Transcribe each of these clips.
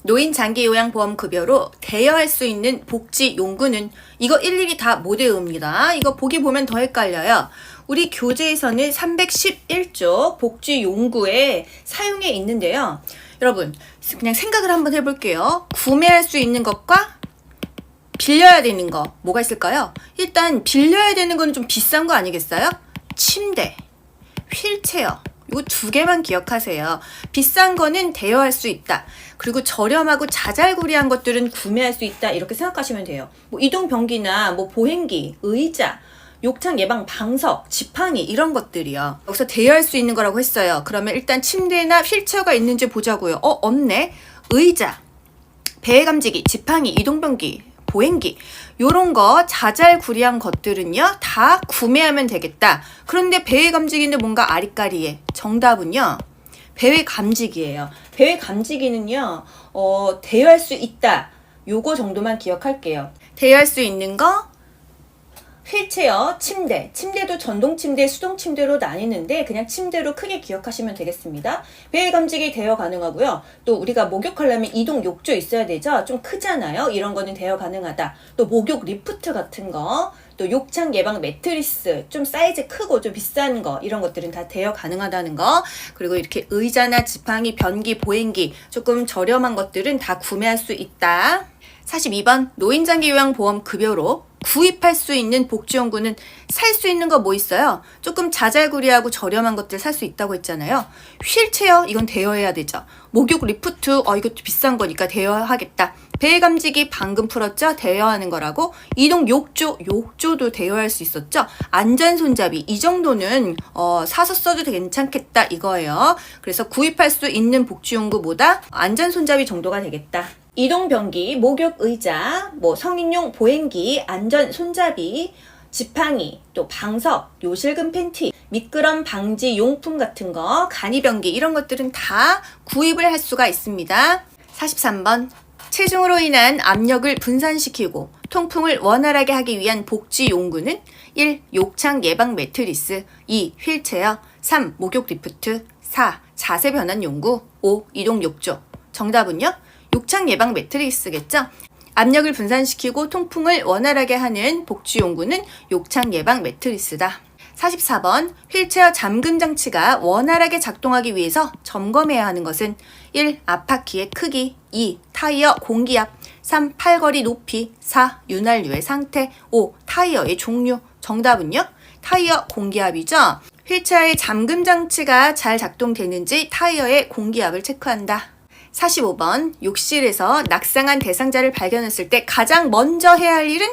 노인장기요양보험급여로 대여할 수 있는 복지용구는 이거 일일이 다 못 외웁니다. 이거 보기 보면 더 헷갈려요. 우리 교재에서는 311조 복지용구에 사용해 있는데요. 여러분 그냥 생각을 한번 해볼게요. 구매할 수 있는 것과 빌려야 되는 거 뭐가 있을까요? 일단 빌려야 되는 거는 좀 비싼 거 아니겠어요? 침대, 휠체어 이거 두 개만 기억하세요. 비싼 거는 대여할 수 있다. 그리고 저렴하고 자잘구리한 것들은 구매할 수 있다. 이렇게 생각하시면 돼요. 뭐 이동변기나 뭐 보행기, 의자, 욕창 예방 방석, 지팡이 이런 것들이요. 여기서 대여할 수 있는 거라고 했어요. 그러면 일단 침대나 휠체어가 있는지 보자고요. 없네. 의자, 배 감지기, 지팡이, 이동변기, 보행기 요런 거 자잘구리한 것들은요 다 구매하면 되겠다. 그런데 배외 감지기는 뭔가 아리까리해. 정답은요 배외 감지기예요. 배외 감지기는요 대여할 수 있다. 요거 정도만 기억할게요. 대여할 수 있는 거 휠체어, 침대, 침대도 전동 침대, 수동 침대로 나뉘는데 그냥 침대로 크게 기억하시면 되겠습니다. 배외 감지기 대여 가능하고요. 또 우리가 목욕하려면 이동 욕조 있어야 되죠. 좀 크잖아요. 이런 거는 대여 가능하다. 또 목욕 리프트 같은 거, 또 욕창 예방 매트리스, 좀 사이즈 크고 좀 비싼 거 이런 것들은 다 대여 가능하다는 거. 그리고 이렇게 의자나 지팡이, 변기, 보행기 조금 저렴한 것들은 다 구매할 수 있다. 42번 노인장기요양보험 급여로 구입할 수 있는 복지용구는 살 수 있는 거 뭐 있어요? 조금 자잘구리하고 저렴한 것들 살 수 있다고 했잖아요. 휠체어 이건 대여해야 되죠. 목욕 리프트 이것도 비싼 거니까 대여하겠다. 배 감지기 방금 풀었죠? 대여하는 거라고. 이동 욕조도 대여할 수 있었죠? 안전 손잡이 이 정도는 사서 써도 괜찮겠다 이거예요. 그래서 구입할 수 있는 복지용구 뭐다? 안전 손잡이 정도가 되겠다. 이동변기, 목욕 의자, 뭐 성인용 보행기, 안전 손잡이, 지팡이, 또 방석, 요실금 팬티, 미끄럼 방지 용품 같은 거, 간이변기 이런 것들은 다 구입을 할 수가 있습니다. 43번 체중으로 인한 압력을 분산시키고 통풍을 원활하게 하기 위한 복지용구는 1. 욕창 예방 매트리스 2. 휠체어 3. 목욕 리프트 4. 자세 변환 용구 5. 이동 욕조 정답은요? 욕창 예방 매트리스겠죠? 압력을 분산시키고 통풍을 원활하게 하는 복지용구는 욕창 예방 매트리스다. 44번 휠체어 잠금 장치가 원활하게 작동하기 위해서 점검해야 하는 것은 1. 앞바퀴의 크기 2. 타이어 공기압 3. 팔걸이 높이 4. 윤활유의 상태 5. 타이어의 종류 정답은요? 타이어 공기압이죠? 휠체어의 잠금 장치가 잘 작동되는지 타이어의 공기압을 체크한다. 45번 욕실에서 낙상한 대상자를 발견했을 때 가장 먼저 해야 할 일은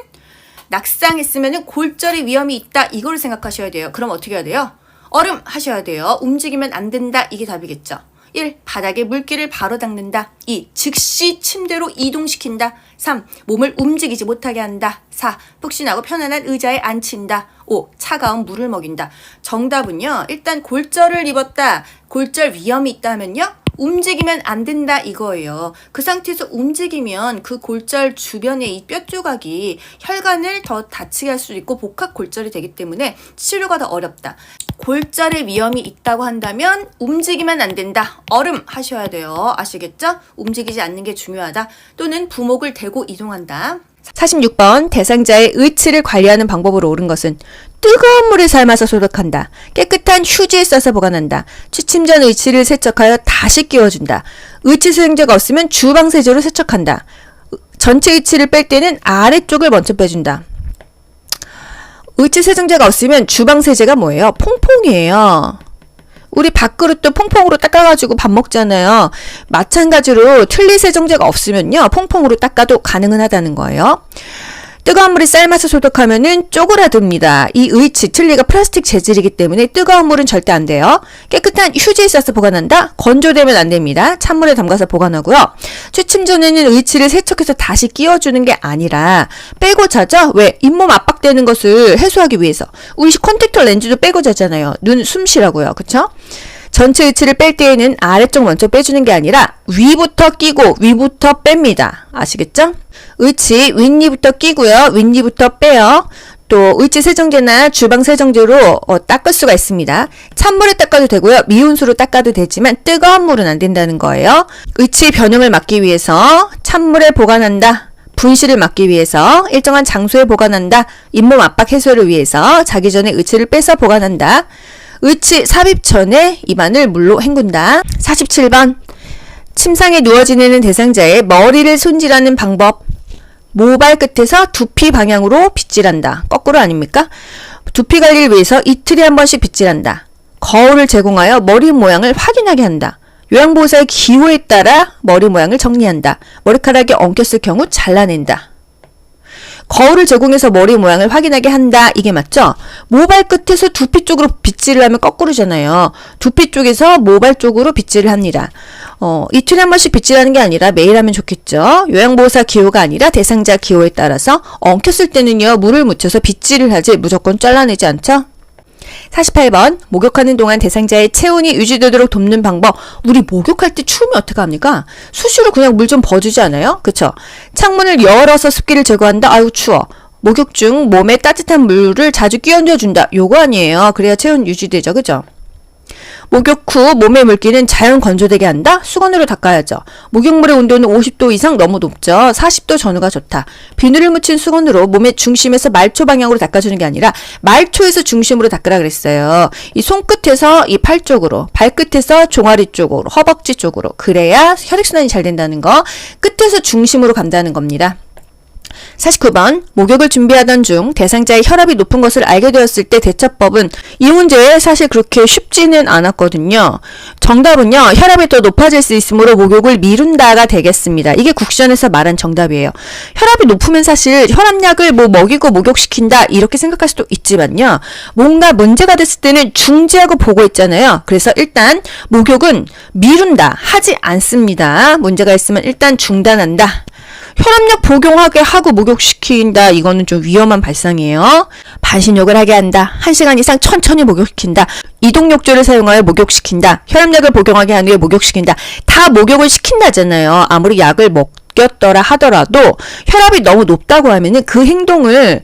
낙상했으면 골절의 위험이 있다 이걸 생각하셔야 돼요. 그럼 어떻게 해야 돼요? 얼음 하셔야 돼요. 움직이면 안 된다 이게 답이겠죠. 1. 바닥에 물기를 바로 닦는다. 2. 즉시 침대로 이동시킨다. 3. 몸을 움직이지 못하게 한다. 4. 푹신하고 편안한 의자에 앉힌다. 5. 차가운 물을 먹인다. 정답은요. 일단 골절을 입었다. 골절 위험이 있다면요. 움직이면 안 된다 이거예요. 그 상태에서 움직이면 그 골절 주변의 이 뼈 조각이 혈관을 더 다치게 할 수도 있고 복합 골절이 되기 때문에 치료가 더 어렵다. 골절의 위험이 있다고 한다면 움직이면 안 된다. 얼음 하셔야 돼요. 아시겠죠? 움직이지 않는 게 중요하다. 또는 부목을 대고 이동한다. 46번 대상자의 의치를 관리하는 방법으로 옳은 것은 뜨거운 물에 삶아서 소독한다. 깨끗한 휴지에 싸서 보관한다. 취침 전 의치를 세척하여 다시 끼워준다. 의치 세정제가 없으면 주방 세제로 세척한다. 전체 의치를 뺄 때는 아래쪽을 먼저 빼준다. 의치 세정제가 없으면 주방 세제가 뭐예요? 퐁퐁이에요. 우리 밥그릇도 퐁퐁으로 닦아가지고 밥 먹잖아요. 마찬가지로 틀니 세정제가 없으면요. 퐁퐁으로 닦아도 가능은 하다는 거예요. 뜨거운 물에 삶아서 소독하면은 쪼그라듭니다. 이 의치, 틀니가 플라스틱 재질이기 때문에 뜨거운 물은 절대 안 돼요. 깨끗한 휴지에 싸서 보관한다? 건조되면 안 됩니다. 찬물에 담가서 보관하고요. 취침 전에는 의치를 세척해서 다시 끼워주는 게 아니라 빼고 자죠? 왜? 잇몸 압박되는 것을 해소하기 위해서. 우리 콘택터 렌즈도 빼고 자잖아요. 눈 숨 쉬라고요. 그쵸? 전체 의치를 뺄 때에는 아래쪽 먼저 빼주는 게 아니라 위부터 끼고 위부터 뺍니다. 아시겠죠? 의치 윗니부터 끼고요. 윗니부터 빼요. 또 의치 세정제나 주방 세정제로 닦을 수가 있습니다. 찬물에 닦아도 되고요. 미온수로 닦아도 되지만 뜨거운 물은 안 된다는 거예요. 의치 변형을 막기 위해서 찬물에 보관한다. 분실을 막기 위해서 일정한 장소에 보관한다. 잇몸 압박 해소를 위해서 자기 전에 의치를 빼서 보관한다. 의치 삽입 전에 입안을 물로 헹군다. 47번 침상에 누워 지내는 대상자의 머리를 손질하는 방법. 모발 끝에서 두피 방향으로 빗질한다. 거꾸로 아닙니까? 두피 관리를 위해서 이틀에 한 번씩 빗질한다. 거울을 제공하여 머리 모양을 확인하게 한다. 요양보호사의 기호에 따라 머리 모양을 정리한다. 머리카락이 엉켰을 경우 잘라낸다. 거울을 제공해서 머리 모양을 확인하게 한다. 이게 맞죠? 모발 끝에서 두피 쪽으로 빗질을 하면 거꾸로잖아요. 두피 쪽에서 모발 쪽으로 빗질을 합니다. 이틀에 한 번씩 빗질하는 게 아니라 매일 하면 좋겠죠. 요양보호사 기호가 아니라 대상자 기호에 따라서 엉켰을 때는요. 물을 묻혀서 빗질을 하지 무조건 잘라내지 않죠? 48번 목욕하는 동안 대상자의 체온이 유지되도록 돕는 방법. 우리 목욕할 때 추우면 어떡합니까? 수시로 그냥 물 좀 버주지 않아요? 그쵸? 창문을 열어서 습기를 제거한다. 아유 추워. 목욕 중 몸에 따뜻한 물을 자주 끼얹어준다. 요거 아니에요. 그래야 체온 유지되죠. 그죠? 목욕 후 몸의 물기는 자연 건조되게 한다? 수건으로 닦아야죠. 목욕물의 온도는 50도 이상 너무 높죠. 40도 전후가 좋다. 비누를 묻힌 수건으로 몸의 중심에서 말초 방향으로 닦아주는 게 아니라 말초에서 중심으로 닦으라 그랬어요. 이 손끝에서 이 팔 쪽으로, 발끝에서 종아리 쪽으로, 허벅지 쪽으로. 그래야 혈액순환이 잘 된다는 거. 끝에서 중심으로 간다는 겁니다. 49번 목욕을 준비하던 중 대상자의 혈압이 높은 것을 알게 되었을 때 대처법은 이 문제 사실 그렇게 쉽지는 않았거든요. 정답은요. 혈압이 더 높아질 수 있으므로 목욕을 미룬다가 되겠습니다. 이게 국시전에서 말한 정답이에요. 혈압이 높으면 사실 혈압약을 먹이고 목욕시킨다 이렇게 생각할 수도 있지만요. 뭔가 문제가 됐을 때는 중지하고 보고 있잖아요. 그래서 일단 목욕은 미룬다 하지 않습니다. 문제가 있으면 일단 중단한다. 혈압약 복용하게 하고 목욕시킨다. 이거는 좀 위험한 발상이에요. 반신욕을 하게 한다. 1시간 이상 천천히 목욕시킨다. 이동욕조를 사용하여 목욕시킨다. 혈압약을 복용하게 한 후에 목욕시킨다. 다 목욕을 시킨다잖아요. 아무리 약을 먹였더라 하더라도 혈압이 너무 높다고 하면은 그 행동을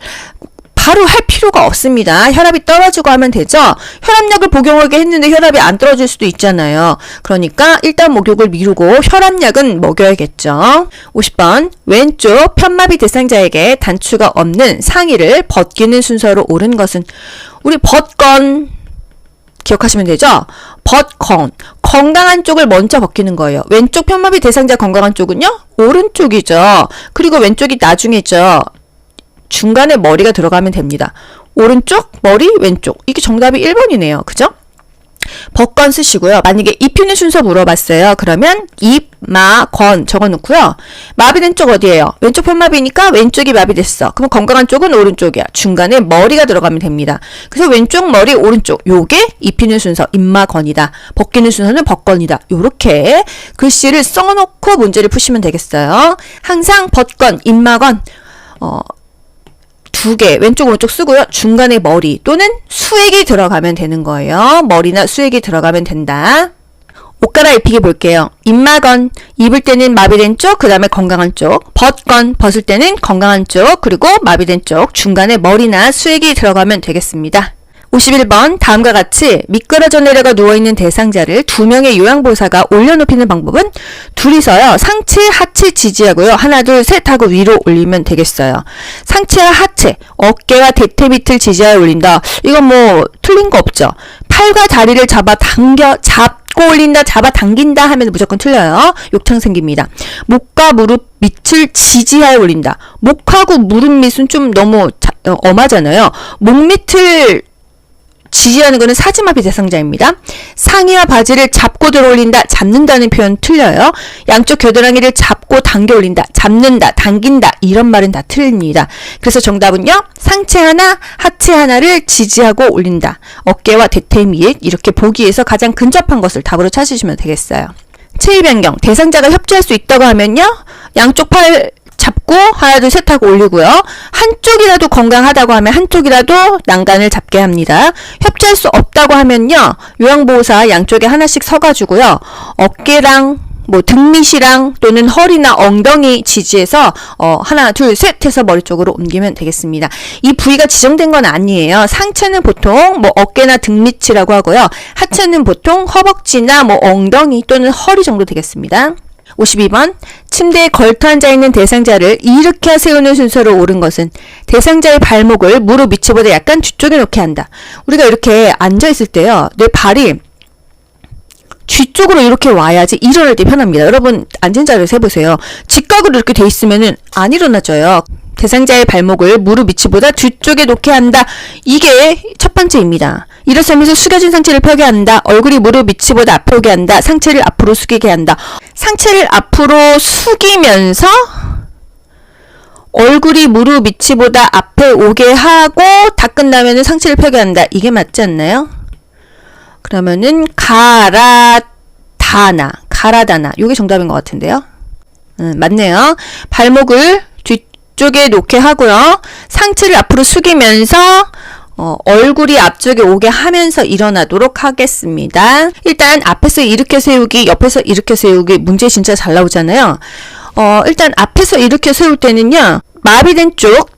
바로 할 필요가 없습니다. 혈압이 떨어지고 하면 되죠. 혈압약을 복용하게 했는데 혈압이 안 떨어질 수도 있잖아요. 그러니까 일단 목욕을 미루고 혈압약은 먹여야겠죠. 50번 왼쪽 편마비 대상자에게 단추가 없는 상의를 벗기는 순서로 옳은 것은 우리 벗건 기억하시면 되죠. 벗건 건강한 쪽을 먼저 벗기는 거예요. 왼쪽 편마비 대상자 건강한 쪽은요. 오른쪽이죠. 그리고 왼쪽이 나중이죠. 중간에 머리가 들어가면 됩니다. 오른쪽, 머리, 왼쪽. 이게 정답이 1번이네요. 그죠? 벗건 쓰시고요. 만약에 입히는 순서 물어봤어요. 그러면 입, 마, 건 적어놓고요. 마비된 쪽 어디예요? 왼쪽 편마비니까 왼쪽이 마비됐어. 그럼 건강한 쪽은 오른쪽이야. 중간에 머리가 들어가면 됩니다. 그래서 왼쪽, 머리, 오른쪽. 요게 입히는 순서 입마건이다. 벗기는 순서는 벗건이다. 요렇게 글씨를 써놓고 문제를 푸시면 되겠어요. 항상 벗건, 입마건 두 개, 왼쪽 오른쪽 쓰고요. 중간에 머리 또는 수액이 들어가면 되는 거예요. 머리나 수액이 들어가면 된다. 옷 갈아입히기 볼게요. 입마건, 입을 때는 마비된 쪽, 그 다음에 건강한 쪽. 벗건, 벗을 때는 건강한 쪽, 그리고 마비된 쪽. 중간에 머리나 수액이 들어가면 되겠습니다. 51번 다음과 같이 미끄러져 내려가 누워있는 대상자를 2명의 요양보호사가 올려놓히는 방법은 둘이서요. 상체, 하체 지지하고요. 하나, 둘, 셋 하고 위로 올리면 되겠어요. 상체와 하체, 어깨와 대퇴 밑을 지지하여 올린다. 이건 틀린 거 없죠. 팔과 다리를 잡고 올린다, 잡아 당긴다 하면 무조건 틀려요. 욕탕 생깁니다. 목과 무릎 밑을 지지하여 올린다. 목하고 무릎 밑은 좀 너무 엄하잖아요. 목 밑을 지지하는 것은 사지마비 대상자입니다. 상의와 바지를 잡고 들어 올린다, 잡는다는 표현 틀려요. 양쪽 겨드랑이를 잡고 당겨 올린다, 잡는다, 당긴다 이런 말은 다 틀립니다. 그래서 정답은요. 상체 하나, 하체 하나를 지지하고 올린다. 어깨와 대퇴 밑 이렇게 보기에서 가장 근접한 것을 답으로 찾으시면 되겠어요. 체위 변경, 대상자가 협조할 수 있다고 하면요. 양쪽 팔 잡고 하나 둘 셋 하고 올리고요. 한쪽이라도 건강하다고 하면 한쪽이라도 난간을 잡게 합니다. 협조할 수 없다고 하면요. 요양보호사 양쪽에 하나씩 서가지고요. 어깨랑 뭐 등 밑이랑 또는 허리나 엉덩이 지지해서 하나, 둘, 셋 해서 머리 쪽으로 옮기면 되겠습니다. 이 부위가 지정된 건 아니에요. 상체는 보통 뭐 어깨나 등 밑이라고 하고요. 하체는 보통 허벅지나 뭐 엉덩이 또는 허리 정도 되겠습니다. 52번 침대에 걸터 앉아있는 대상자를 일으켜 세우는 순서로 옳은 것은 대상자의 발목을 무릎 위치보다 약간 뒤쪽에 놓게 한다. 우리가 이렇게 앉아있을 때요. 내 발이 뒤쪽으로 이렇게 와야지 일어날 때 편합니다. 여러분 앉은 자리에서 해보세요. 직각으로 이렇게 돼 있으면은 안 일어나져요. 대상자의 발목을 무릎 위치보다 뒤쪽에 놓게 한다. 이게 첫 번째입니다. 일어서면서 숙여진 상체를 펴게 한다. 얼굴이 무릎 위치보다 앞에 오게 한다. 상체를 앞으로 숙이게 한다. 상체를 앞으로 숙이면서 얼굴이 무릎 위치보다 앞에 오게 하고 다 끝나면은 상체를 펴게 한다. 이게 맞지 않나요? 그러면은 가라다나 요게 정답인 것 같은데요. 맞네요. 발목을 뒤쪽에 놓게 하고요. 상체를 앞으로 숙이면서 얼굴이 앞쪽에 오게 하면서 일어나도록 하겠습니다. 일단 앞에서 일으켜 세우기, 옆에서 일으켜 세우기 문제 진짜 잘 나오잖아요. 일단 앞에서 일으켜 세울 때는요. 마비된 쪽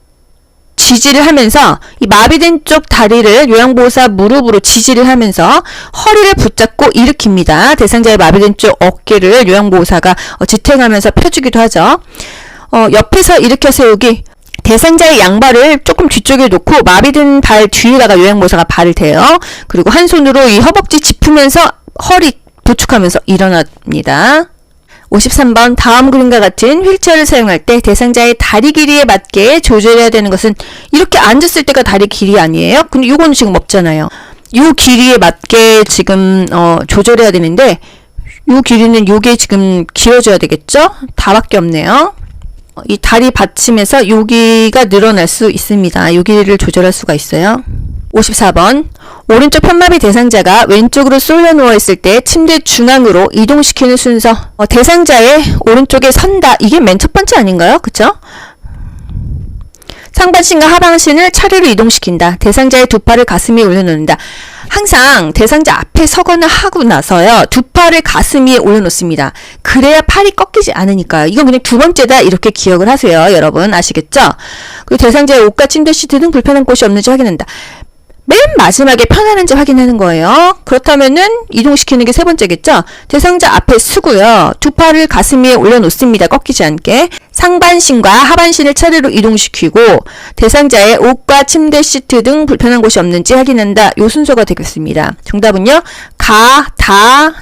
지지를 하면서 이 마비된 쪽 다리를 요양보호사 무릎으로 지지를 하면서 허리를 붙잡고 일으킵니다. 대상자의 마비된 쪽 어깨를 요양보호사가 지탱하면서 펴주기도 하죠. 옆에서 일으켜 세우기. 대상자의 양발을 조금 뒤쪽에 놓고 마비된 발 뒤에다가 요양보호사가 발을 대요. 그리고 한 손으로 이 허벅지 짚으면서 허리 부축하면서 일어납니다. 53번 다음 그림과 같은 휠체어를 사용할 때 대상자의 다리 길이에 맞게 조절해야 되는 것은 이렇게 앉았을 때가 다리 길이 아니에요? 근데 요거는 지금 없잖아요. 요 길이에 맞게 지금 조절해야 되는데 요 길이는 요게 지금 길어져야 되겠죠? 다밖에 없네요. 이 다리 받침에서 여기가 늘어날 수 있습니다. 요 길이를 조절할 수가 있어요. 54번 오른쪽 편마비 대상자가 왼쪽으로 쏠려 누워있을 때 침대 중앙으로 이동시키는 순서. 대상자의 오른쪽에 선다. 이게 맨 첫 번째 아닌가요? 그쵸? 상반신과 하반신을 차례로 이동시킨다. 대상자의 두 팔을 가슴 위에 올려놓는다. 항상 대상자 앞에 서거나 하고 나서요. 두 팔을 가슴 위에 올려놓습니다. 그래야 팔이 꺾이지 않으니까요. 이건 그냥 두 번째다 이렇게 기억을 하세요. 여러분 아시겠죠? 그리고 대상자의 옷과 침대 시트 등 불편한 곳이 없는지 확인한다. 맨 마지막에 편안한지 확인하는 거예요. 그렇다면은 이동시키는 게 세 번째겠죠? 대상자 앞에 쓰고요. 두 팔을 가슴 위에 올려놓습니다. 꺾이지 않게. 상반신과 하반신을 차례로 이동시키고 대상자의 옷과 침대 시트 등 불편한 곳이 없는지 확인한다. 요 순서가 되겠습니다. 정답은요. 가다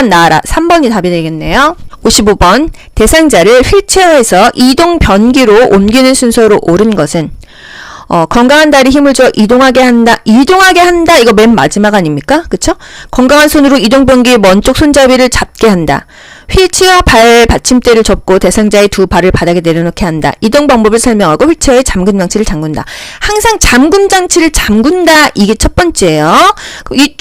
나라 3번이 답이 되겠네요. 55번 대상자를 휠체어에서 이동 변기로 옮기는 순서로 옳은 것은 건강한 다리 힘을 줘 이동하게 한다. 이거 맨 마지막 아닙니까? 그쵸? 건강한 손으로 이동변기의 먼 쪽 손잡이를 잡게 한다. 휠체어 발 받침대를 접고 대상자의 두 발을 바닥에 내려놓게 한다. 이동 방법을 설명하고 휠체어의 잠금 장치를 잠근다. 항상 잠금 장치를 잠근다. 이게 첫 번째예요. 이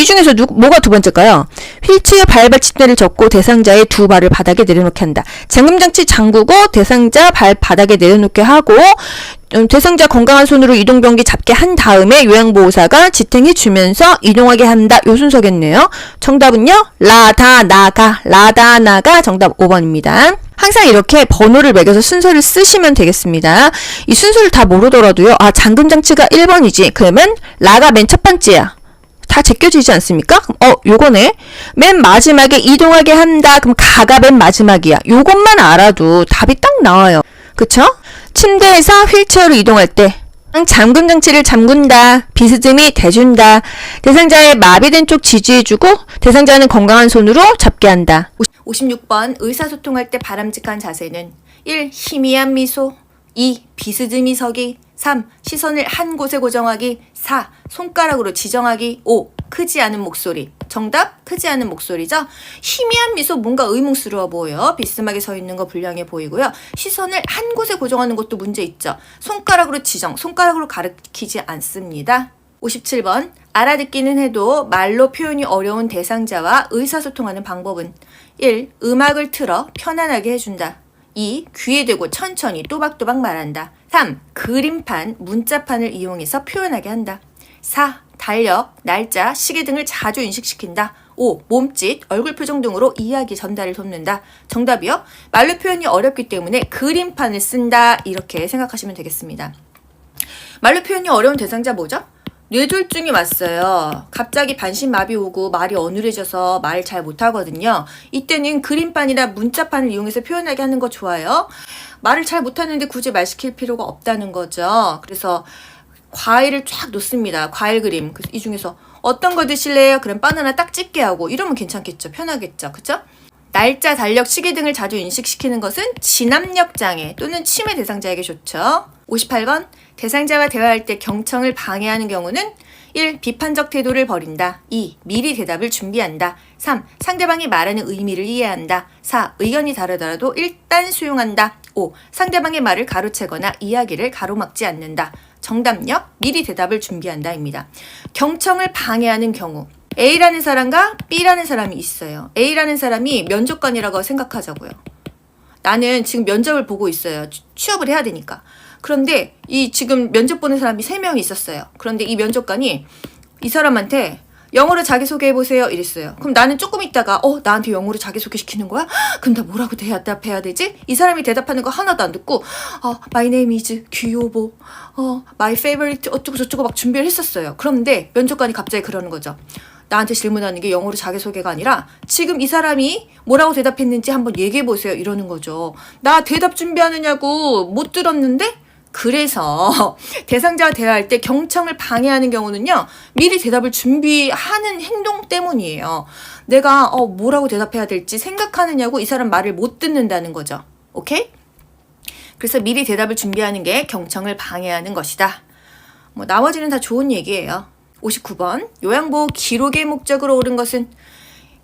중에서 뭐가 두 번째일까요? 휠체어 발 받침대를 접고 대상자의 두 발을 바닥에 내려놓게 한다. 잠금 장치 잠그고 대상자 발 바닥에 내려놓게 하고 대상자 건강한 손으로 이동변기 잡게 한 다음에 요양보호사가 지탱해주면서 이동하게 한다. 요 순서겠네요. 정답은요. 라다나가 정답 5번입니다. 항상 이렇게 번호를 매겨서 순서를 쓰시면 되겠습니다. 이 순서를 다 모르더라도요. 잠금장치가 1번이지. 그러면 라가 맨 첫 번째야. 다 제껴지지 않습니까? 요거네. 맨 마지막에 이동하게 한다. 그럼 가가 맨 마지막이야. 요것만 알아도 답이 딱 나와요. 그쵸? 침대에서 휠체어로 이동할 때 잠금 장치를 잠근다. 비스듬히 대준다. 대상자의 마비된 쪽 지지해주고 대상자는 건강한 손으로 잡게 한다. 56번 의사소통할 때 바람직한 자세는 1. 희미한 미소 2. 비스듬히 서기 3. 시선을 한 곳에 고정하기 4. 손가락으로 지정하기 5. 크지 않은 목소리. 정답 크지 않은 목소리죠. 희미한 미소 뭔가 의문스러워 보여. 비스듬하게 서 있는 거 불량해 보이고요. 시선을 한 곳에 고정하는 것도 문제 있죠. 손가락으로 지정, 손가락으로 가리키지 않습니다. 57번 알아듣기는 해도 말로 표현이 어려운 대상자와 의사소통하는 방법은 1. 음악을 틀어 편안하게 해준다. 2. 귀에 대고 천천히 또박또박 말한다. 3. 그림판, 문자판을 이용해서 표현하게 한다. 4. 달력, 날짜, 시계 등을 자주 인식시킨다. 5. 몸짓, 얼굴 표정 등으로 이야기 전달을 돕는다. 정답이요. 말로 표현이 어렵기 때문에 그림판을 쓴다. 이렇게 생각하시면 되겠습니다. 말로 표현이 어려운 대상자 뭐죠? 뇌졸중이 왔어요. 갑자기 반신마비 오고 말이 어눌해져서 말 잘 못하거든요. 이때는 그림판이나 문자판을 이용해서 표현하게 하는 거 좋아요. 말을 잘 못하는데 굳이 말 시킬 필요가 없다는 거죠. 그래서 과일을 쫙 놓습니다. 과일 그림. 그래서 이 중에서 어떤 거 드실래요? 그럼 바나나 딱 집게 하고 이러면 괜찮겠죠. 편하겠죠. 그쵸? 날짜, 달력, 시계 등을 자주 인식시키는 것은 진압력 장애 또는 치매 대상자에게 좋죠. 58번 대상자와 대화할 때 경청을 방해하는 경우는 1. 비판적 태도를 버린다. 2. 미리 대답을 준비한다. 3. 상대방이 말하는 의미를 이해한다. 4. 의견이 다르더라도 일단 수용한다. 5. 상대방의 말을 가로채거나 이야기를 가로막지 않는다. 정답요. 미리 대답을 준비한다입니다. 경청을 방해하는 경우 A라는 사람과 B라는 사람이 있어요. A라는 사람이 면접관이라고 생각하자고요. 나는 지금 면접을 보고 있어요. 취업을 해야 되니까. 그런데 이 지금 면접 보는 사람이 3명이 있었어요. 그런데 이 면접관이 이 사람한테 영어로 자기소개해보세요 이랬어요. 그럼 나는 조금 있다가 나한테 영어로 자기소개 시키는 거야? 그럼 나 뭐라고 대답해야 되지? 이 사람이 대답하는 거 하나도 안 듣고 My name is 규요보 My favorite 어쩌고 저쩌고 막 준비를 했었어요. 그런데 면접관이 갑자기 그러는 거죠. 나한테 질문하는 게 영어로 자기소개가 아니라 지금 이 사람이 뭐라고 대답했는지 한번 얘기해보세요 이러는 거죠. 나 대답 준비하느냐고 못 들었는데? 그래서 대상자와 대화할 때 경청을 방해하는 경우는요. 미리 대답을 준비하는 행동 때문이에요. 내가 뭐라고 대답해야 될지 생각하느냐고 이 사람 말을 못 듣는다는 거죠. 오케이? 그래서 미리 대답을 준비하는 게 경청을 방해하는 것이다. 나머지는 다 좋은 얘기예요. 59번 요양보호 기록의 목적으로 옳은 것은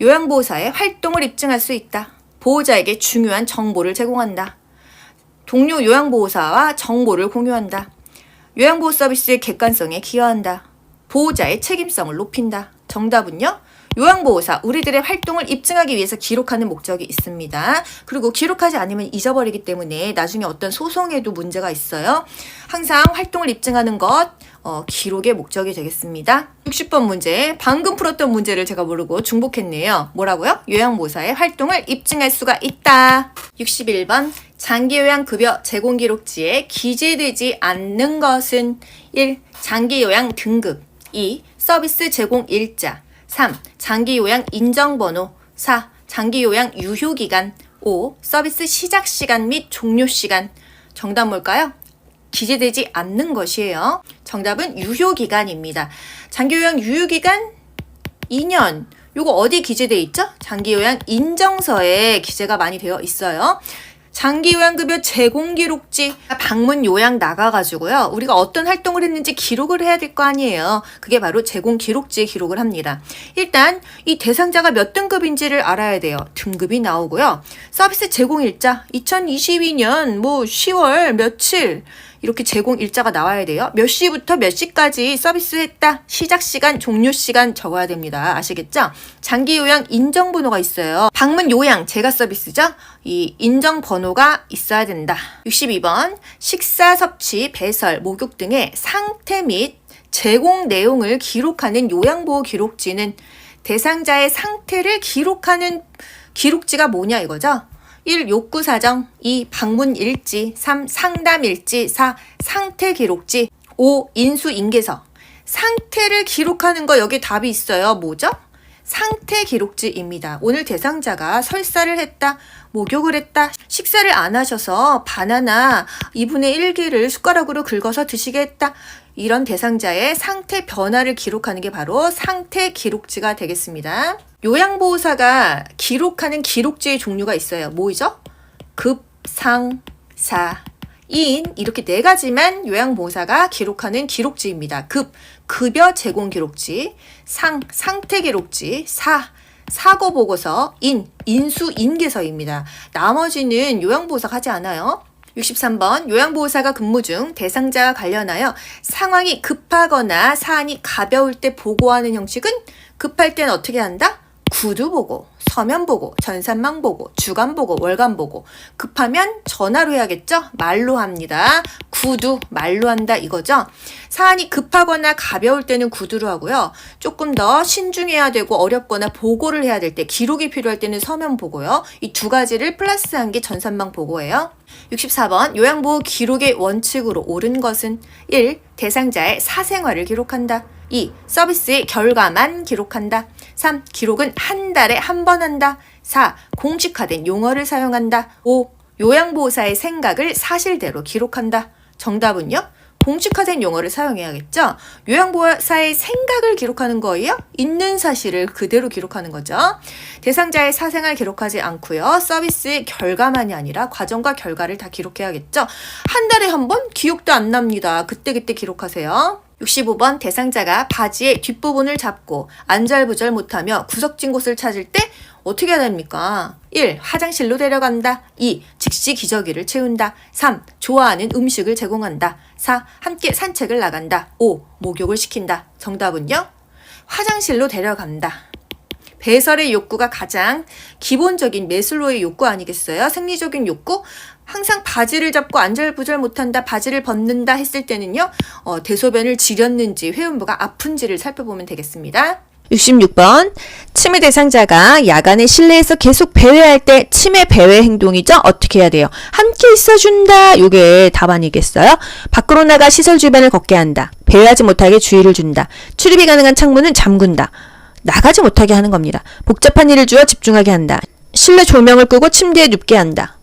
요양보호사의 활동을 입증할 수 있다. 보호자에게 중요한 정보를 제공한다. 동료 요양보호사와 정보를 공유한다. 요양보호 서비스의 객관성에 기여한다. 보호자의 책임성을 높인다. 정답은요? 요양보호사, 우리들의 활동을 입증하기 위해서 기록하는 목적이 있습니다. 그리고 기록하지 않으면 잊어버리기 때문에 나중에 어떤 소송에도 문제가 있어요. 항상 활동을 입증하는 것, 기록의 목적이 되겠습니다. 60번 문제, 방금 풀었던 문제를 제가 모르고 중복했네요. 뭐라고요? 요양보호사의 활동을 입증할 수가 있다. 61번, 장기요양급여 제공기록지에 기재되지 않는 것은 1. 장기요양 등급 2. 서비스 제공 일자 3. 장기요양 인정번호 4. 장기요양 유효기간 5. 서비스 시작시간 및 종료시간 정답 뭘까요? 기재되지 않는 것이에요. 정답은 유효기간입니다. 장기요양 유효기간 2년 요거 어디 기재되어 있죠? 장기요양 인정서에 기재가 많이 되어 있어요. 장기요양급여 제공기록지 방문 요양 나가가지고요. 우리가 어떤 활동을 했는지 기록을 해야 될 거 아니에요. 그게 바로 제공기록지에 기록을 합니다. 일단 이 대상자가 몇 등급인지를 알아야 돼요. 등급이 나오고요. 서비스 제공일자 2022년 10월 며칠 이렇게 제공일자가 나와야 돼요. 몇 시부터 몇 시까지 서비스했다. 시작시간, 종료시간 적어야 됩니다. 아시겠죠? 장기요양 인정번호가 있어요. 방문 요양, 제가 서비스죠? 이 인정번호가 있어야 된다. 62번, 식사, 섭취, 배설, 목욕 등의 상태 및 제공 내용을 기록하는 요양보호 기록지는 대상자의 상태를 기록하는 기록지가 뭐냐 이거죠? 1. 욕구사정 2. 방문일지 3. 상담일지 4. 상태기록지 5. 인수인계서 상태를 기록하는 거 여기 답이 있어요. 뭐죠? 상태기록지입니다. 오늘 대상자가 설사를 했다, 목욕을 했다, 식사를 안 하셔서 바나나 2분의 1개를 숟가락으로 긁어서 드시게 했다. 이런 대상자의 상태 변화를 기록하는 게 바로 상태 기록지가 되겠습니다. 요양보호사가 기록하는 기록지의 종류가 있어요. 뭐죠? 급, 상, 사, 인 이렇게 4가지만 요양보호사가 기록하는 기록지입니다. 급, 급여 제공 기록지, 상, 상태 기록지, 사, 사고 보고서, 인, 인수인계서입니다. 나머지는 요양보호사가 하지 않아요. 63번 요양보호사가 근무 중 대상자와 관련하여 상황이 급하거나 사안이 가벼울 때 보고하는 형식은 급할 땐 어떻게 한다? 구두 보고, 서면 보고, 전산망 보고, 주간 보고, 월간 보고. 급하면 전화로 해야겠죠? 말로 합니다. 구두, 말로 한다 이거죠? 사안이 급하거나 가벼울 때는 구두로 하고요. 조금 더 신중해야 되고 어렵거나 보고를 해야 될 때, 기록이 필요할 때는 서면 보고요. 이 두 가지를 플러스한 게 전산망 보고예요. 64번 요양보호 기록의 원칙으로 옳은 것은 1. 대상자의 사생활을 기록한다. 2. 서비스의 결과만 기록한다. 3. 기록은 한 달에 한 번 한다. 4. 공식화된 용어를 사용한다. 5. 요양보호사의 생각을 사실대로 기록한다. 정답은요? 공식화된 용어를 사용해야겠죠? 요양보호사의 생각을 기록하는 거예요? 있는 사실을 그대로 기록하는 거죠. 대상자의 사생활 기록하지 않고요. 서비스의 결과만이 아니라 과정과 결과를 다 기록해야겠죠? 한 달에 한 번? 기억도 안 납니다. 그때그때 기록하세요. 65번 대상자가 바지의 뒷부분을 잡고 안절부절 못하며 구석진 곳을 찾을 때 어떻게 해야 됩니까? 1. 화장실로 데려간다. 2. 즉시 기저귀를 채운다. 3. 좋아하는 음식을 제공한다. 4. 함께 산책을 나간다. 5. 목욕을 시킨다. 정답은요? 화장실로 데려간다. 배설의 욕구가 가장 기본적인 매슬로의 욕구 아니겠어요? 생리적인 욕구? 항상 바지를 잡고 안절부절 못한다, 바지를 벗는다 했을 때는요, 대소변을 지렸는지 회원부가 아픈지를 살펴보면 되겠습니다. 66번 치매 대상자가 야간에 실내에서 계속 배회할 때 치매 배회 행동이죠. 어떻게 해야 돼요? 함께 있어준다. 이게 답안이겠어요? 밖으로 나가 시설 주변을 걷게 한다. 배회하지 못하게 주의를 준다. 출입이 가능한 창문은 잠근다. 나가지 못하게 하는 겁니다. 복잡한 일을 주어 집중하게 한다. 실내 조명을 끄고 침대에 눕게 한다.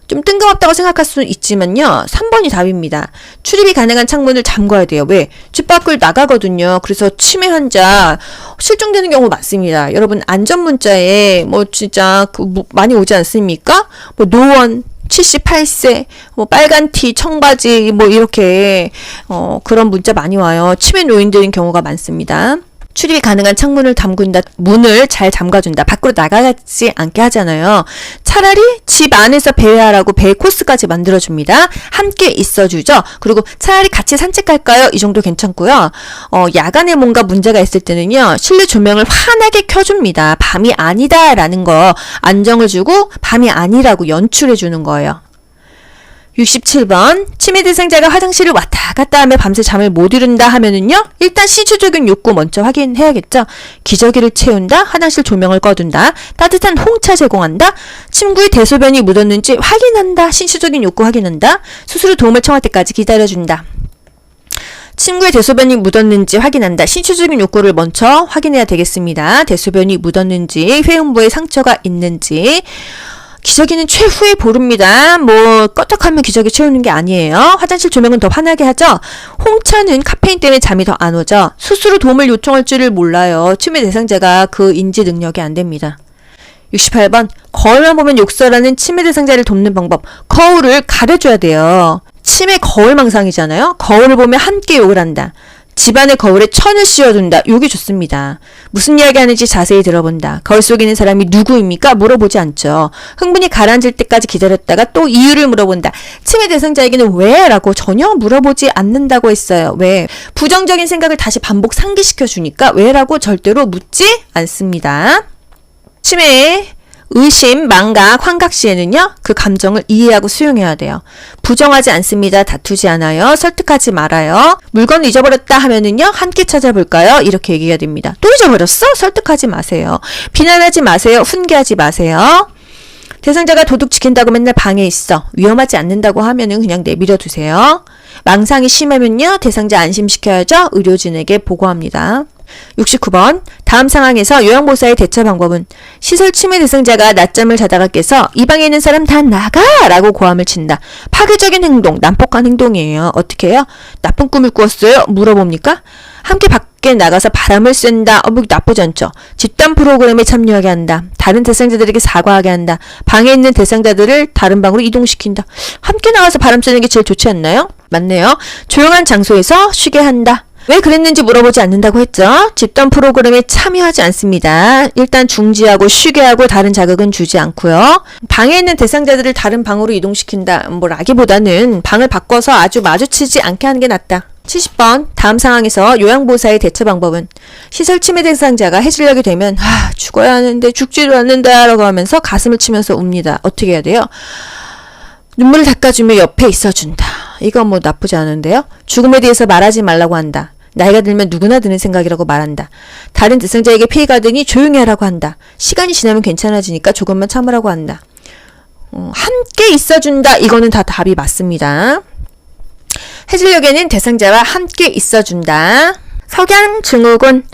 좀 뜬금없다고 생각할 수는 있지만요. 3번이 답입니다. 출입이 가능한 창문을 잠궈야 돼요. 왜? 집 밖을 나가거든요. 그래서 치매 환자 실종되는 경우 많습니다. 여러분 안전문자에 진짜 많이 오지 않습니까? 노원 78세, 빨간 티, 청바지, 이렇게, 그런 문자 많이 와요. 치매 노인들인 경우가 많습니다. 출입이 가능한 창문을 잠근다. 문을 잘 잠가준다. 밖으로 나가지 않게 하잖아요. 차라리 집 안에서 배회하라고 배회 코스까지 만들어줍니다. 함께 있어주죠. 그리고 차라리 같이 산책 갈까요? 이 정도 괜찮고요. 야간에 뭔가 문제가 있을 때는요. 실내 조명을 환하게 켜줍니다. 밤이 아니다라는 거 안정을 주고 밤이 아니라고 연출해주는 거예요. 67번 치매 대상자가 화장실을 왔다 갔다 하며 밤새 잠을 못 이룬다 하면은요. 일단 신체적인 욕구 먼저 확인해야겠죠. 기저귀를 채운다. 화장실 조명을 꺼둔다. 따뜻한 홍차 제공한다. 침구에 대소변이 묻었는지 확인한다. 신체적인 욕구 확인한다. 스스로 도움을 청할 때까지 기다려준다. 침구에 대소변이 묻었는지 확인한다. 신체적인 욕구를 먼저 확인해야 되겠습니다. 대소변이 묻었는지, 회음부에 상처가 있는지. 기저귀는 최후에 보릅니다. 껐덕하면 기저귀 채우는 게 아니에요. 화장실 조명은 더 환하게 하죠. 홍차는 카페인 때문에 잠이 더 안 오죠. 스스로 도움을 요청할 줄을 몰라요. 치매 대상자가 그 인지 능력이 안 됩니다. 68번 거울만 보면 욕설하는 치매 대상자를 돕는 방법. 거울을 가려줘야 돼요. 치매 거울망상이잖아요. 거울을 보면 함께 욕을 한다. 집안의 거울에 천을 씌워둔다. 요게 좋습니다. 무슨 이야기 하는지 자세히 들어본다. 거울 속에 있는 사람이 누구입니까? 물어보지 않죠. 흥분이 가라앉을 때까지 기다렸다가 또 이유를 물어본다. 치매 대상자에게는 왜? 라고 전혀 물어보지 않는다고 했어요. 왜? 부정적인 생각을 다시 반복 상기시켜주니까 왜? 라고 절대로 묻지 않습니다. 치매 의심, 망각, 환각 시에는요. 그 감정을 이해하고 수용해야 돼요. 부정하지 않습니다. 다투지 않아요. 설득하지 말아요. 물건을 잊어버렸다 하면은요. 함께 찾아볼까요? 이렇게 얘기해야 됩니다. 또 잊어버렸어? 설득하지 마세요. 비난하지 마세요. 훈계하지 마세요. 대상자가 도둑 지킨다고 맨날 방에 있어. 위험하지 않는다고 하면은 그냥 내버려 두세요. 망상이 심하면요. 대상자 안심시켜야죠. 의료진에게 보고합니다. 69번 다음 상황에서 요양보호사의 대처 방법은 시설 치매 대상자가 낮잠을 자다가 깨서 이 방에 있는 사람 다 나가! 라고 고함을 친다. 파괴적인 행동, 난폭한 행동이에요. 어떻게 해요? 나쁜 꿈을 꾸었어요? 물어봅니까? 함께 밖에 나가서 바람을 쐰다. 나쁘지 않죠. 집단 프로그램에 참여하게 한다. 다른 대상자들에게 사과하게 한다. 방에 있는 대상자들을 다른 방으로 이동시킨다. 함께 나가서 바람 쐬는 게 제일 좋지 않나요? 맞네요. 조용한 장소에서 쉬게 한다. 왜 그랬는지 물어보지 않는다고 했죠? 집단 프로그램에 참여하지 않습니다. 일단 중지하고 쉬게 하고 다른 자극은 주지 않고요. 방에 있는 대상자들을 다른 방으로 이동시킨다. 라기보다는 방을 바꿔서 아주 마주치지 않게 하는 게 낫다. 70번 다음 상황에서 요양보호사의 대처 방법은 시설 침해 대상자가 해질녘이 되면 죽어야 하는데 죽지도 않는다 라고 하면서 가슴을 치면서 웁니다. 어떻게 해야 돼요? 눈물을 닦아주며 옆에 있어준다. 이건 뭐 나쁘지 않은데요. 죽음에 대해서 말하지 말라고 한다. 나이가 들면 누구나 드는 생각이라고 말한다. 다른 대상자에게 피해가 되니 조용히 하라고 한다. 시간이 지나면 괜찮아지니까 조금만 참으라고 한다. 함께 있어준다. 이거는 다 답이 맞습니다. 해질녘에는 대상자와 함께 있어준다. 석양 증후군.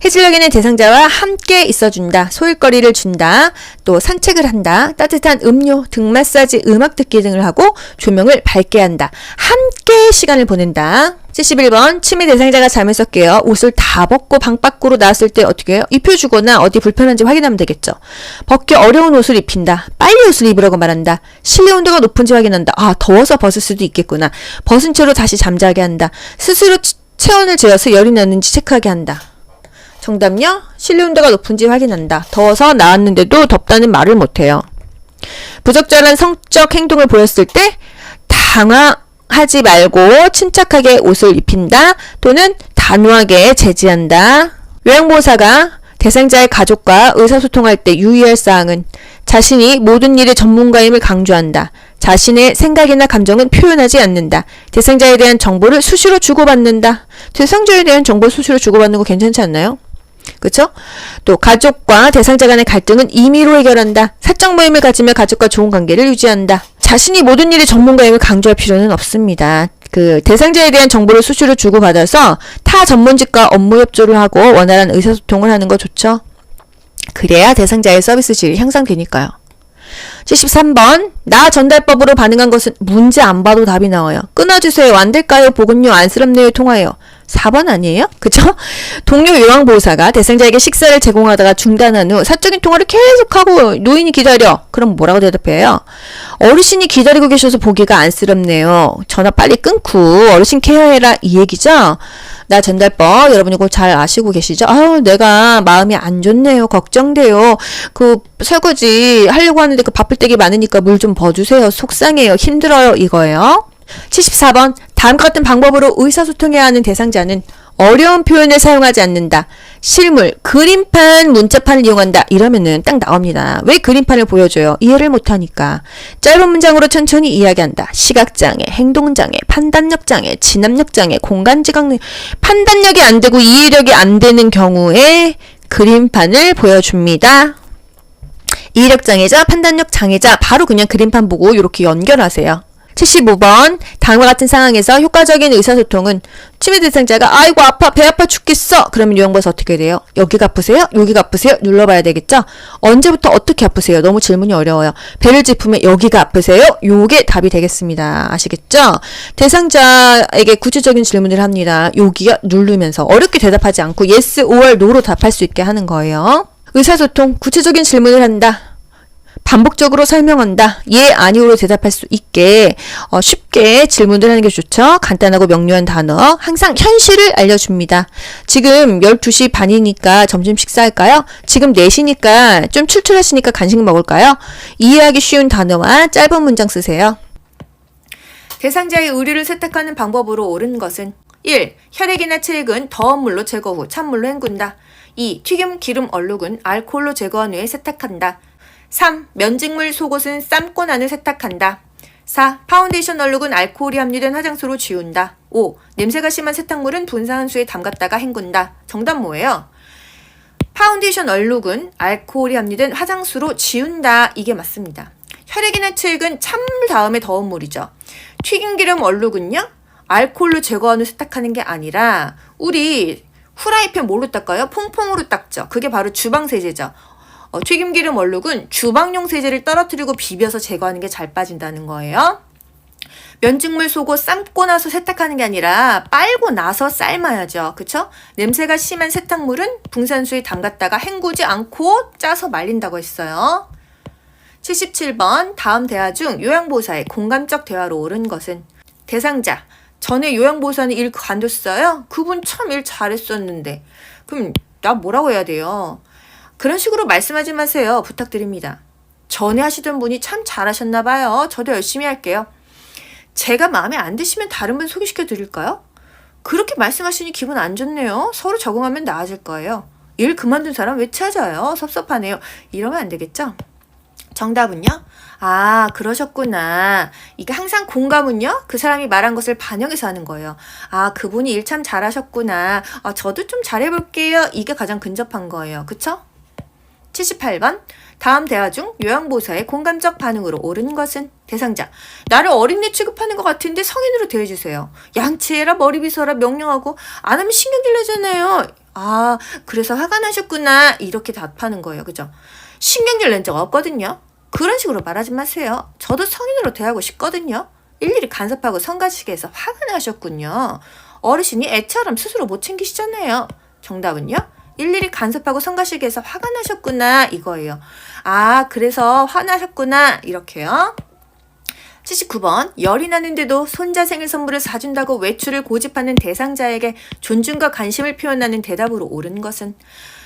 해질녘에는 대상자와 함께 있어준다. 소일거리를 준다. 또 산책을 한다. 따뜻한 음료, 등 마사지, 음악 듣기 등을 하고 조명을 밝게 한다. 함께 시간을 보낸다. 71번 치매 대상자가 잠에서 깨어 옷을 다 벗고 방 밖으로 나왔을 때 어떻게 해요? 입혀주거나 어디 불편한지 확인하면 되겠죠. 벗기 어려운 옷을 입힌다. 빨리 옷을 입으라고 말한다. 실내 온도가 높은지 확인한다. 더워서 벗을 수도 있겠구나. 벗은 채로 다시 잠자게 한다. 스스로 체온을 재어서 열이 나는지 체크하게 한다. 정답요? 실내 온도가 높은지 확인한다. 더워서 나왔는데도 덥다는 말을 못해요. 부적절한 성적 행동을 보였을 때 당황하지 말고 침착하게 옷을 입힌다. 또는 단호하게 제지한다. 요양보호사가 대상자의 가족과 의사소통할 때 유의할 사항은 자신이 모든 일의 전문가임을 강조한다. 자신의 생각이나 감정은 표현하지 않는다. 대상자에 대한 정보를 수시로 주고받는다. 대상자에 대한 정보를 수시로 주고받는 거 괜찮지 않나요? 그쵸? 또 가족과 대상자 간의 갈등은 임의로 해결한다. 사적 모임을 가지며 가족과 좋은 관계를 유지한다. 자신이 모든 일의 전문가임을 강조할 필요는 없습니다. 대상자에 대한 정보를 수시로 주고받아서 타 전문직과 업무 협조를 하고 원활한 의사소통을 하는 거 좋죠? 그래야 대상자의 서비스 질이 향상되니까요. 73번 나 전달법으로 반응한 것은 문제 안 봐도 답이 나와요. 끊어주세요. 안 될까요? 보건요. 안쓰럽네요. 통화해요. 4번 아니에요? 그죠? 동료 요양보호사가 대상자에게 식사를 제공하다가 중단한 후 사적인 통화를 계속하고 노인이 기다려. 그럼 뭐라고 대답해요? 어르신이 기다리고 계셔서 보기가 안쓰럽네요. 전화 빨리 끊고 어르신 케어해라 이 얘기죠? 나 전달법 여러분 이거 잘 아시고 계시죠? 내가 마음이 안 좋네요. 걱정돼요. 설거지 하려고 하는데 바쁠 때가 많으니까 물 좀 버주세요. 속상해요. 힘들어요. 이거예요. 74번 다음과 같은 방법으로 의사소통해야 하는 대상자는 어려운 표현을 사용하지 않는다. 실물, 그림판, 문자판을 이용한다. 이러면은 딱 나옵니다. 왜 그림판을 보여줘요? 이해를 못하니까. 짧은 문장으로 천천히 이야기한다. 시각장애, 행동장애, 판단력장애, 진압력장애, 공간지각, 판단력이 안 되고 이해력이 안 되는 경우에 그림판을 보여줍니다. 이해력장애자, 판단력장애자 바로 그냥 그림판 보고 이렇게 연결하세요. 75번 다음과 같은 상황에서 효과적인 의사소통은 치매 대상자가 아이고 아파 배 아파 죽겠어 그러면 요양보호사 어떻게 돼요? 여기가 아프세요? 여기가 아프세요? 눌러봐야 되겠죠? 언제부터 어떻게 아프세요? 너무 질문이 어려워요. 배를 짚으면 여기가 아프세요? 요게 답이 되겠습니다. 아시겠죠? 대상자에게 구체적인 질문을 합니다. 여기요? 누르면서 어렵게 대답하지 않고 yes or no로 답할 수 있게 하는 거예요. 의사소통 구체적인 질문을 한다. 반복적으로 설명한다. 예, 아니오로 대답할 수 있게 쉽게 질문을 하는 게 좋죠. 간단하고 명료한 단어. 항상 현실을 알려줍니다. 지금 12시 반이니까 점심 식사할까요? 지금 4시니까 좀 출출하시니까 간식 먹을까요? 이해하기 쉬운 단어와 짧은 문장 쓰세요. 대상자의 의류를 세탁하는 방법으로 옳은 것은 1. 혈액이나 체액은 더운 물로 제거 후 찬물로 헹군다. 2. 튀김, 기름, 얼룩은 알코올로 제거한 후에 세탁한다. 3. 면직물, 속옷은 삶고 난 후 세탁한다. 4. 파운데이션 얼룩은 알코올이 함유된 화장수로 지운다. 5. 냄새가 심한 세탁물은 분사한 수에 담갔다가 헹군다. 정답 뭐예요? 파운데이션 얼룩은 알코올이 함유된 화장수로 지운다. 이게 맞습니다. 혈액이나 체액은 찬물 다음에 더운 물이죠. 튀김기름 얼룩은요? 알코올로 제거한 후 세탁하는 게 아니라 우리 후라이팬 뭘로 닦아요? 퐁퐁으로 닦죠. 그게 바로 주방세제죠. 튀김기름 얼룩은 주방용 세제를 떨어뜨리고 비벼서 제거하는 게 잘 빠진다는 거예요. 면직물 속옷 삶고 나서 세탁하는 게 아니라 빨고 나서 삶아야죠. 그쵸? 냄새가 심한 세탁물은 붕산수에 담갔다가 헹구지 않고 짜서 말린다고 했어요. 77번 다음 대화 중 요양보호사의 공감적 대화로 옳은 것은 대상자 전에 요양보호사는 일 관뒀어요? 그분 참 일 잘했었는데 그럼 나 뭐라고 해야 돼요? 그런 식으로 말씀하지 마세요. 부탁드립니다. 전에 하시던 분이 참 잘하셨나 봐요. 저도 열심히 할게요. 제가 마음에 안 드시면 다른 분 소개시켜 드릴까요? 그렇게 말씀하시니 기분 안 좋네요. 서로 적응하면 나아질 거예요. 일 그만둔 사람 왜 찾아요? 섭섭하네요. 이러면 안 되겠죠? 정답은요? 아, 그러셨구나. 이게 항상 공감은요? 그 사람이 말한 것을 반영해서 하는 거예요. 아, 그분이 일 참 잘하셨구나. 아, 저도 좀 잘해볼게요. 이게 가장 근접한 거예요. 그쵸? 78번. 다음 대화 중 요양보호사의 공감적 반응으로 옳은 것은? 대상자. 나를 어린애 취급하는 것 같은데 성인으로 대해주세요. 양치해라, 머리 빗어라, 명령하고 안 하면 신경질 내잖아요. 아, 그래서 화가 나셨구나. 이렇게 답하는 거예요. 그죠? 신경질 낸 적 없거든요. 그런 식으로 말하지 마세요. 저도 성인으로 대하고 싶거든요. 일일이 간섭하고 성가시게 해서 화가 나셨군요. 어르신이 애처럼 스스로 못 챙기시잖아요. 정답은요? 일일이 간섭하고 성가시게 해서 화가 나셨구나 이거예요. 아, 그래서 화나셨구나 이렇게요. 79번. 열이 나는데도 손자 생일 선물을 사준다고 외출을 고집하는 대상자에게 존중과 관심을 표현하는 대답으로 옳은 것은?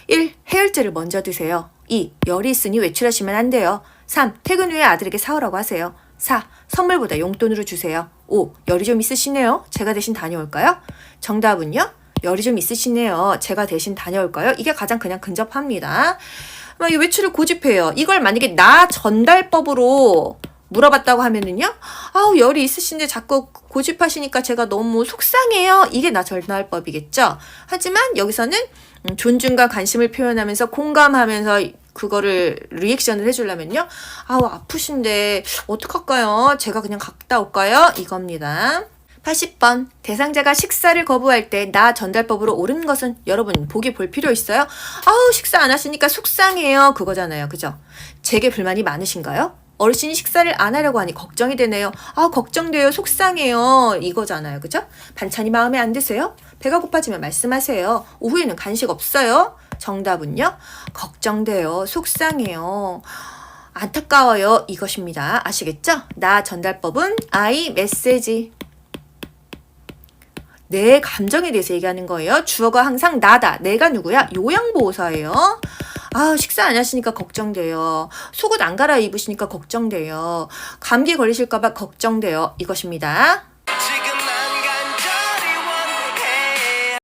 1. 해열제를 먼저 드세요. 2. 열이 있으니 외출하시면 안 돼요. 3. 퇴근 후에 아들에게 사오라고 하세요. 4. 선물보다 용돈으로 주세요. 5. 열이 좀 있으시네요. 제가 대신 다녀올까요? 정답은요? 열이 좀 있으시네요. 제가 대신 다녀올까요? 이게 가장 그냥 근접합니다. 이 외출을 고집해요. 이걸 만약에 나 전달법으로 물어봤다고 하면은요. 아우, 열이 있으신데 자꾸 고집하시니까 제가 너무 속상해요. 이게 나 전달법이겠죠. 하지만 여기서는 존중과 관심을 표현하면서 공감하면서 그거를 리액션을 해주려면요. 아우, 아프신데 어떡할까요? 제가 그냥 갔다 올까요? 이겁니다. 80번. 대상자가 식사를 거부할 때 나 전달법으로 옳은 것은? 여러분 보기 볼 필요 있어요? 아우, 식사 안 하시니까 속상해요. 그거잖아요. 그죠? 제게 불만이 많으신가요? 어르신이 식사를 안 하려고 하니 걱정이 되네요. 아, 걱정돼요. 속상해요. 이거잖아요. 그죠? 반찬이 마음에 안 드세요? 배가 고파지면 말씀하세요. 오후에는 간식 없어요? 정답은요? 걱정돼요. 속상해요. 안타까워요. 이것입니다. 아시겠죠? 나 전달법은 I 메시지. 내 감정에 대해서 얘기하는 거예요. 주어가 항상 나다. 내가 누구야? 요양보호사예요. 아, 식사 안 하시니까 걱정돼요. 속옷 안 갈아입으시니까 걱정돼요. 감기 걸리실까봐 걱정돼요. 이것입니다.